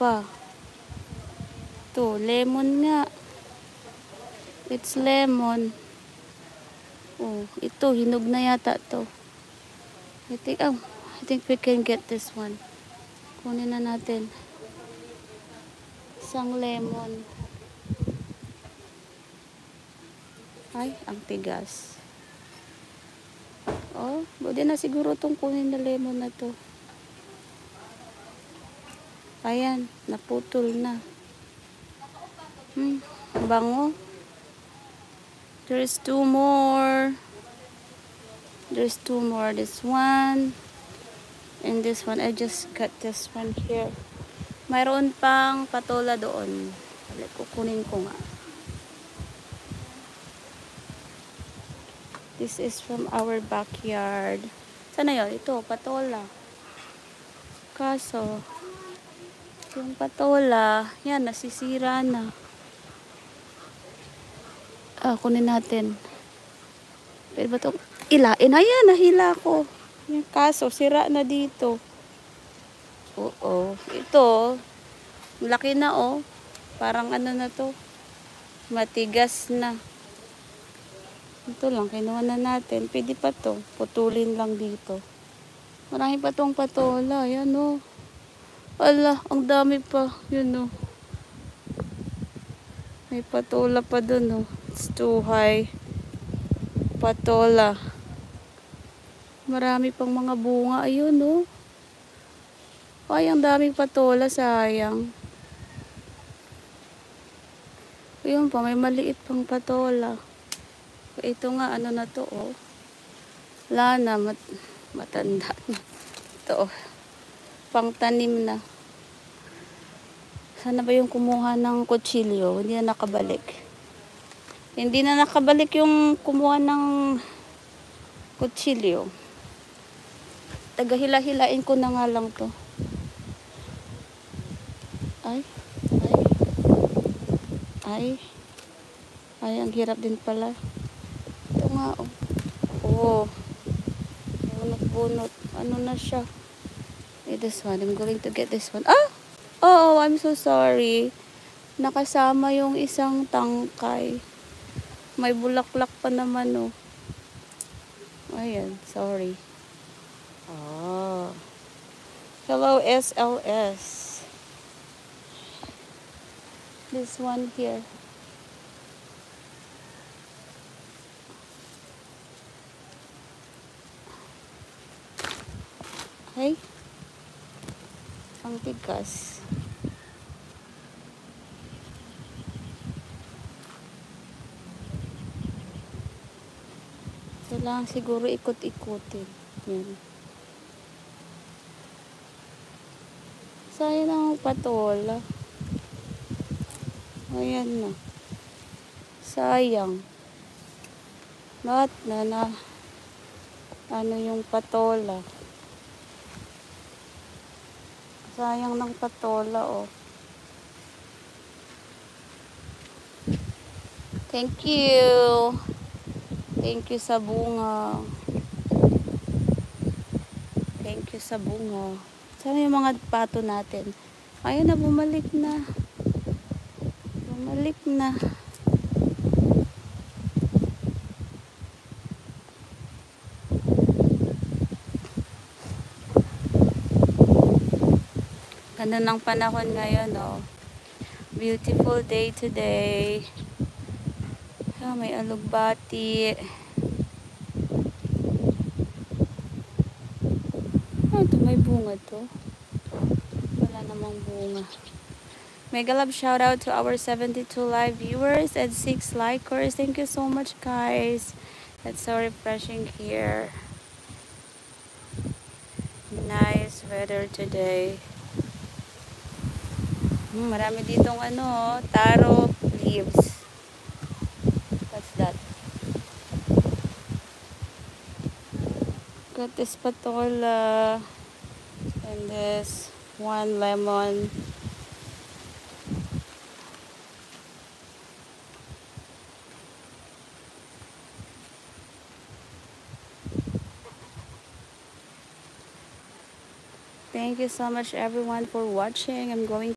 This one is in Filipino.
pa. To, lemon nga. It's lemon. Oh, ito, hinog na yata to. I think we can get this one. Kunin na natin. Isang lemon. Ay, ang tigas. Oh, pwede na siguro itong kunin na lemon na to. Ayan, naputol na. Bango. There's two more. There's two more. This one. And this one. I just got this one here. Mayroon pang patola doon. Kukunin ko nga. This is from our backyard. Sana yun? Ito, patola. Kaso, yung patola, yan, nasisira na. Kunin natin. Pwede ba itong ilain? Ayan, nahila ko. Yung kaso, sira na dito. Oo. Ito, laki na oh. Parang ano na to. Matigas na. Ito lang, kinuha na natin. Pwede pa to. Putulin lang dito. Marami pa tong patola. Ayan oh. Ala, ang dami pa. Yun oh. May patola pa dun oh. It's too high. Patola. Marami pang mga bunga. Ayun oh. Ay, ang daming patola. Sayang. Ayun pa, may maliit pang patola. Ito nga, ano na to oh. Wala na, matanda na. Ito oh. Pangtanim na. Sana ba yung kumuha ng kutsilyo? Hindi na nakabalik. Hindi na nakabalik yung kumuha ng kutsilyo. Tagahila-hilain ko na nga lang to. Ay, ang hirap din pala. Ito nga oh. Oh. Bunot-bunot. Ano na siya? This one. I'm going to get this one. Oh, I'm so sorry. Nakasama yung isang tangkay. May bulaklak pa naman oh. Ayan, sorry. Hello SLS. This one here. Ay, ang tigas. Kailangan siguro ikot-ikutin. Yan. Sayang ang patola. Ayan na. Sayang. Lahat na ano yung patola. Sayang ng patola oh. Thank you. Thank you sa bunga. Thank you sa bunga. Sana yung mga pato natin. Ayun na, bumalik na. Bumalik na. Ganda ng panahon ngayon oh. Beautiful day today. May alugbati. Ito may bunga to. Wala namang bunga. Mega love shout out to our 72 live viewers and 6 likers. Thank you so much guys. It's so refreshing here. Nice weather today. Marami ditong ano, taro leaves. What's that? Got this patola and this one lemon. Thank you so much everyone for watching. I'm going